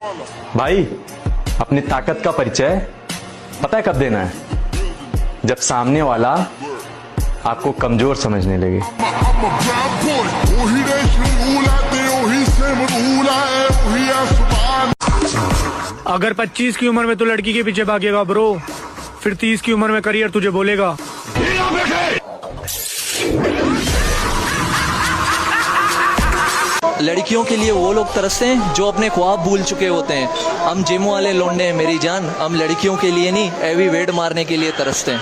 भाई, अपनी ताकत का परिचय पता है कब देना है? जब सामने वाला आपको कमजोर समझने लगे। अगर 25 की उम्र में तू लड़की के पीछे भागेगा ब्रो, फिर 30 की उम्र में करियर तुझे बोलेगा। लड़कियों के लिए वो लोग तरसते हैं जो अपने ख्वाब भूल चुके होते हैं। हम जिम वाले लौंडे हैं मेरी जान, हम लड़कियों के लिए नहीं हैवी वेट मारने के लिए तरसते हैं।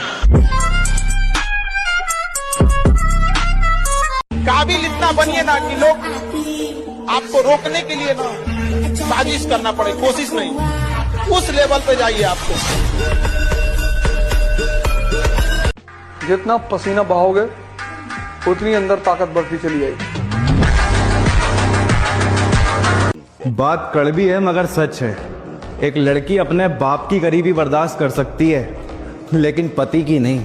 काबिल इतना बनिए ना कि लोग आपको रोकने के लिए ना साजिश करना पड़े, कोशिश नहीं, उस लेवल पे जाइए। आपको जितना पसीना बहाओगे उतनी अंदर ताकत बढ़ती चली जाएगी। बात कड़वी है मगर सच है। एक लड़की अपने बाप की गरीबी बर्दाश्त कर सकती है, लेकिन पति की नहीं,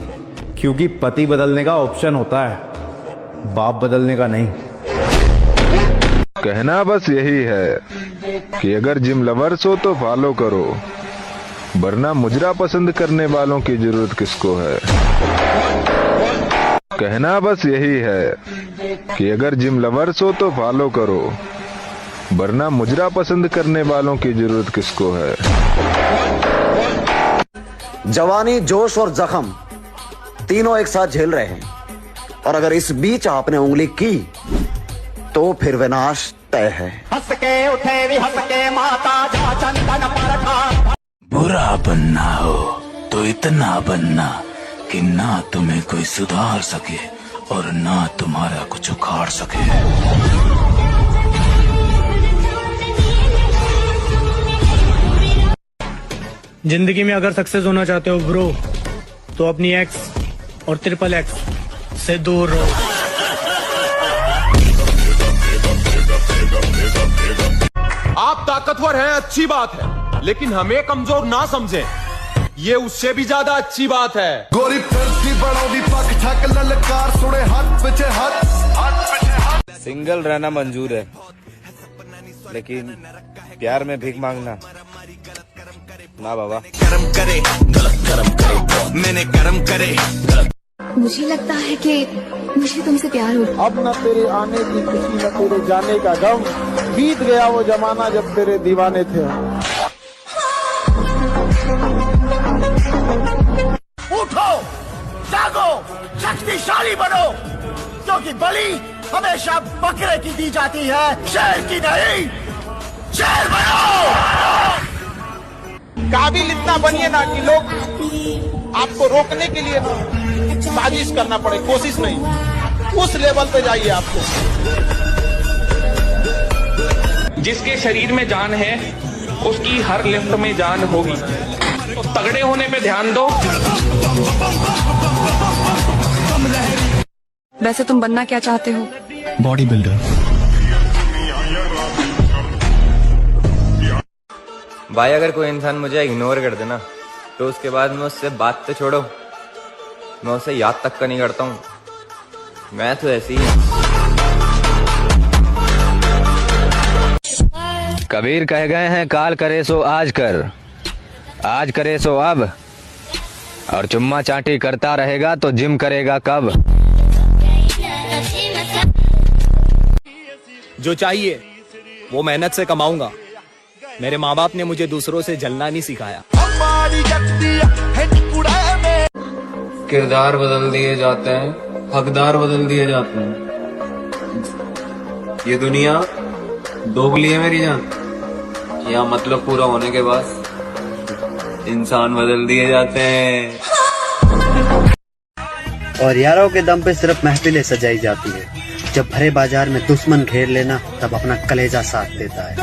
क्योंकि पति बदलने का ऑप्शन होता है, बाप बदलने का नहीं। कहना बस यही है कि अगर जिम लवर्स हो तो फॉलो करो, वरना मुजरा पसंद करने वालों की जरूरत किसको है। कहना बस यही है कि अगर जिम लवर्स हो तो फॉलो करो, वरना मुजरा पसंद करने वालों की जरूरत किसको है। जवानी, जोश और जख्म तीनों एक साथ झेल रहे हैं, और अगर इस बीच आपने उंगली की तो फिर विनाश तय है। हंस के उठे भी हंस के माता जा चंदन पर था। बुरा बनना हो तो इतना बनना कि ना तुम्हें कोई सुधार सके और ना तुम्हारा कुछ उखाड़ सके। जिंदगी में अगर सक्सेस होना चाहते हो ब्रो, तो अपनी एक्स और ट्रिपल एक्स से दूर रहो। आप ताकतवर हैं, अच्छी बात है, लेकिन हमें कमजोर ना समझें, ये उससे भी ज्यादा अच्छी बात है। गोरी फिरती बड़ो भी पक ठक ललकार सुने हाथ पीछे हाथ। सिंगल रहना मंजूर है, लेकिन प्यार में भीख मांगना ना बाबा। कर्म करे गलत कर्म करे, मैंने कर्म करे गलत। मुझे लगता है कि मुझे तुमसे प्यार हो। अब न तेरे आने की खुशी न तेरे जाने का गम, बीत गया वो जमाना जब तेरे दीवाने थे। उठो, जागो, शक्तिशाली बनो, क्योंकि बलि हमेशा बकरे की दी जाती है, शेर की नहीं। शेर बनो। काबिल इतना बनिए ना कि लोग आपको रोकने के लिए ना साजिश करना पड़े, कोशिश नहीं, उस लेवल पे जाइए। आपको जिसके शरीर में जान है उसकी हर लिफ्ट में जान होगी, तो तगड़े होने पे ध्यान दो। वैसे तुम बनना क्या चाहते हो? Body builder. भाई अगर कोई इंसान मुझे इग्नोर कर देना तो उसके बाद मैं उससे बात तो छोड़ो, मैं उसे याद तक का नहीं करता हूँ। मैं तो ऐसी ही। कबीर कह गए हैं, काल करे सो आज कर, आज करे सो अब, और चुम्मा चाटी करता रहेगा तो जिम करेगा कब। जो चाहिए वो मेहनत से कमाऊंगा। मेरे माँ बाप ने मुझे दूसरों से जलना नहीं सिखाया। किरदार बदल दिए जाते हैं, हकदार बदल दिए जाते हैं। ये दुनिया दोगली है मेरी जान। यहाँ मतलब पूरा होने के बाद इंसान बदल दिए जाते हैं। और यारों के दम पे सिर्फ महफिलें सजाई जाती है, जब भरे बाजार में दुश्मन घेर लेना तब अपना कलेजा साथ देता है।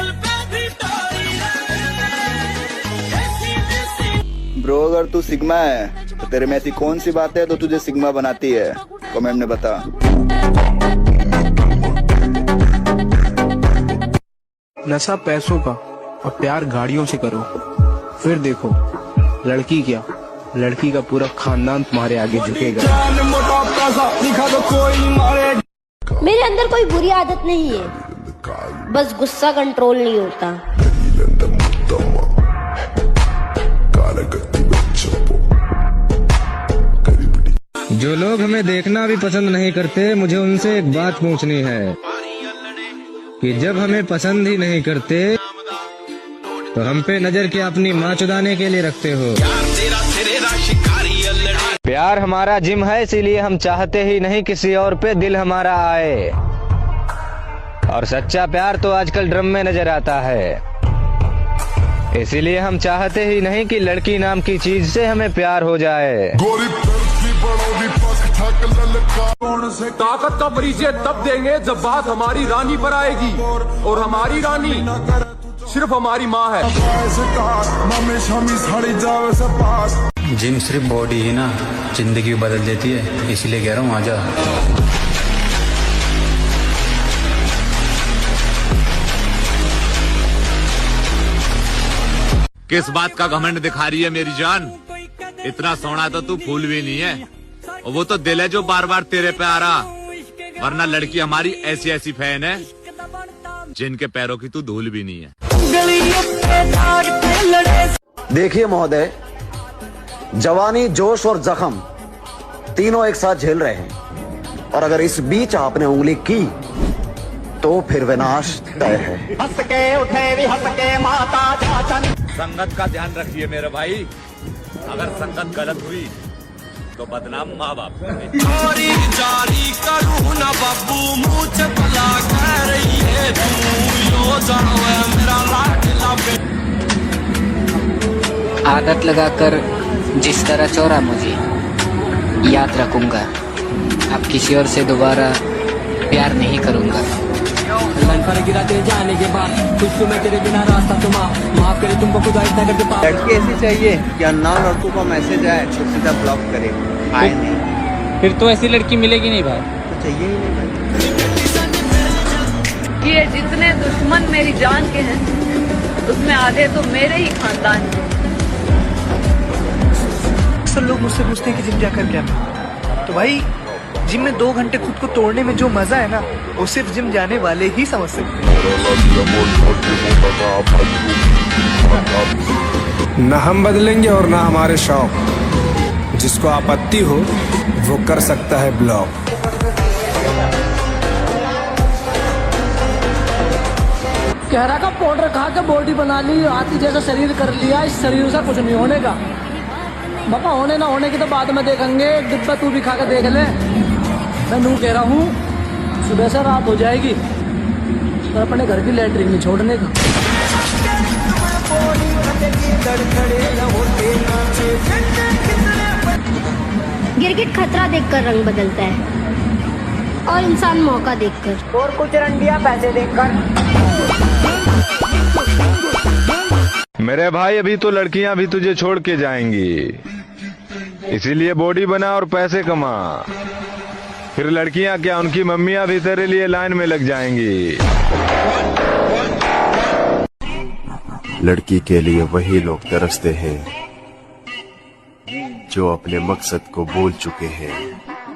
ब्रो, अगर तू सिग्मा है तो तेरे में ऐसी कौन सी बात है तो तुझे सिग्मा बनाती है? कमेंट में बता। नशा पैसों का और प्यार गाड़ियों से करो, फिर देखो लड़की क्या, लड़की का पूरा खानदान तुम्हारे आगे झुकेगा। मेरे अंदर कोई बुरी आदत नहीं है, बस गुस्सा कंट्रोल नहीं होता। जो लोग हमें देखना भी पसंद नहीं करते, मुझे उनसे एक बात पूछनी है कि जब हमें पसंद ही नहीं करते तो हम पे नजर क्या अपनी माँ चुदाने के लिए रखते हो। प्यार हमारा जिम है, इसीलिए हम चाहते ही नहीं किसी और पे दिल हमारा आए। और सच्चा प्यार तो आजकल ड्रम में नजर आता है, इसीलिए हम चाहते ही नहीं कि लड़की नाम की चीज से हमें प्यार हो जाए। ताकत का परिचय तब देंगे जब बात हमारी रानी पर आएगी, और हमारी रानी सिर्फ हमारी माँ है। जिम सिर्फ बॉडी ही ना, जिंदगी बदल देती है, इसलिए कह रहा हूँ आजा। किस बात का घमंड दिखा रही है मेरी जान? इतना सोना तो तू फूल भी नहीं है, और वो तो दिल है जो बार बार तेरे पे आ रहा। वरना लड़की हमारी ऐसी ऐसी फैन है जिनके पैरों की तू धूल भी नहीं है। देखिए महोदय, जवानी, जोश और जख्म तीनों एक साथ झेल रहे हैं, और अगर इस बीच आपने उंगली की तो फिर विनाश तय है। हंस के उठे भी हंस के माता चाचन। संगत का ध्यान रखिए मेरे भाई, अगर संगत गलत हुई तो बदनाम माँ बाप जारी करूँ ना बाबू, मुझ भला कह रही है तू, यो जानो है मेरा लाडला बेटा। आदत लगाकर जिस तरह चोरा मुझे याद रखूंगा, अब किसी और से दोबारा प्यार नहीं करूंगा। गिराते जाने के बाद कुछ मैं तेरे बिना रास्ता तुमा माफ करे तुमको खुदा इतना करके पास। लड़की ऐसी चाहिए कि अन्ना लड़कों का मैसेज आए तो सीधा ब्लॉक करे, आए नहीं। फिर तो ऐसी लड़की मिलेगी नहीं भाई, तो चाहिए ही नहीं भाई। ये जितने दुश्मन मेरी जान के हैं उसमें आधे तो मेरे ही खानदान के। अक्सर लोग मुझसे पूछते हैं कि जिम जाकर क्या है, तो भाई जिम में 2 घंटे खुद को तोड़ने में जो मजा है ना, वो सिर्फ जिम जाने वाले ही समझ सकते हैं। न हम बदलेंगे और न हमारे शौक। जिसको आपत्ति हो वो कर सकता है ब्लॉक। कहरा का पाउडर खा के बॉडी बना ली, हाथी जैसा शरीर कर लिया, इस शरीर से कुछ नहीं होने का। बाबा होने ना होने की तो बाद में देखेंगे, डिब्बा तू भी खा के देख ले। मैं नू कह रहा हूँ सुबह से रात हो जाएगी पर अपने घर की लैटरिन नहीं छोड़ने का। गिरगिट खतरा देखकर रंग बदलता है और इंसान मौका देखकर, और कुछ रंडिया पैसे देखकर। मेरे भाई, अभी तो लड़कियां भी तुझे छोड़ के जाएंगी, इसीलिए बॉडी बना और पैसे कमा। फिर लड़कियां क्या, उनकी मम्मियां भी तेरे लिए लाइन में लग जाएंगी। लड़की के लिए वही लोग तरसते हैं जो अपने मकसद को भूल चुके हैं।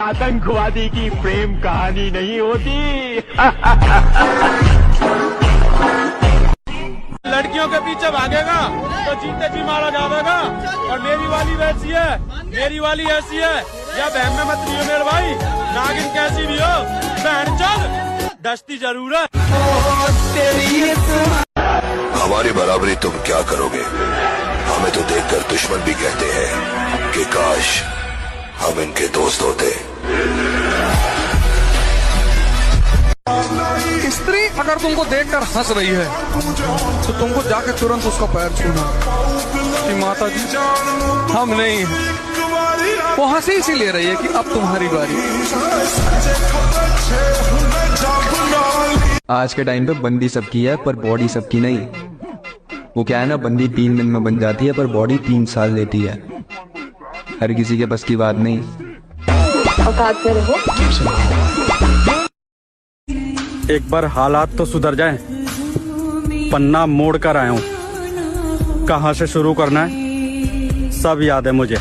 आतंकवादी की प्रेम कहानी नहीं होती। लड़कियों के पीछे भागेगा तो जीते जी मारा जाएगा, और मेरी वाली वैसी है, मेरी वाली ऐसी है, या बहन में मत लियो मेरे भाई, नागिन कैसी भी हो, बहन चल दस्ती जरूर है। हमारी बराबरी तुम क्या करोगे? हमें तो देखकर दुश्मन भी कहते हैं कि काश हम इनके दोस्त होते। स्त्री अगर तुमको देखकर हंस रही है तो तुमको जाके तुरंत उसका पैर छूना कि माता जी हम नहीं हैं। वो हंसी इसीलिए रही है कि अब तुम्हारी बारी। आज के टाइम पे बंदी सबकी है पर बॉडी सबकी नहीं। वो क्या है ना, बंदी 3 दिन में बन जाती है पर बॉडी 3 साल लेती है। हर किसी के बस की बात नहीं। एक बार हालात तो सुधर जाएं, पन्ना मोड़ कर आया हूं। कहां से शुरू करना है सब याद है मुझे।